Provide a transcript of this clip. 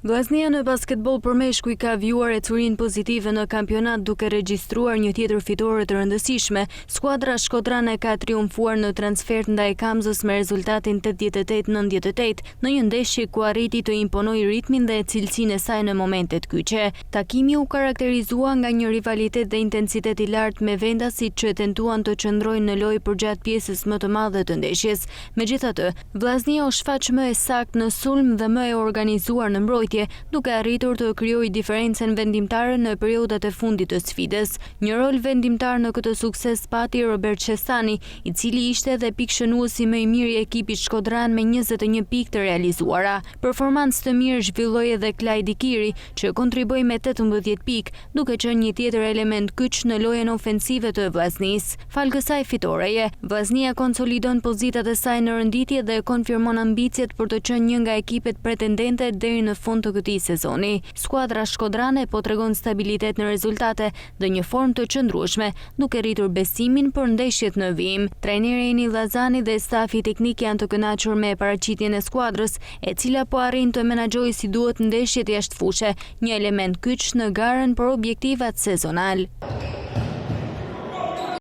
Vllaznia në basketbol për meshkuj ka vjuar ecurinë pozitive në kampionat duke regjistruar një tjetër fitore të rëndësishme. Skuadra shkodrane ka triumfuar në transfert ndaj Kamzës me rezultatin 88-98 në një ndeshje ku arriti të imponojë ritmin dhe cilësinë e saj në momentet kyçe. Takimi u karakterizua nga një rivalitet dhe intensitet i lartë me vendasit që tentuan të qëndrojnë në lojë përgjatë pjesës më të madhe të ndeshjes. Megjithatë, Vllaznia u shfaq më e saktë në sulm dhe më e organizuar në mbrojtje, duke arritur të krijojë diferencën vendimtare në periodat e fundit të sfidës. Një rol vendimtar në këtë sukses pati Robert Qestani, i cili ishte edhe pikëshënuesi më i mirë i ekipit shkodran me 21 pikë të realizuara. Performancë të mirë zhvilloi edhe Klajdi Kiri, që kontriboi me 18 pikë, duke qenë një tjetër element kyç në lojën ofensive të Vllaznisë. Fal kësaj fitoreje, Vllaznia konsolidon pozitat e saj në renditje dhe konfirmon ambicjet për të qenë një nga ekipet pretendente deri në fund të këtij sezoni. Skuadra shkodrane po tregon stabilitet në rezultate dhe një formë të qëndrueshme, duke rritur besimin për ndeshjet në vijim. Trajneri Eni Llazani dhe stafi teknik janë të kënaqur me paraqitjen e skuadrës, e cila po arrin të menaxhojë si duhet ndeshjet jashtëfushe, një element kyç në garën për objektivat sezonal.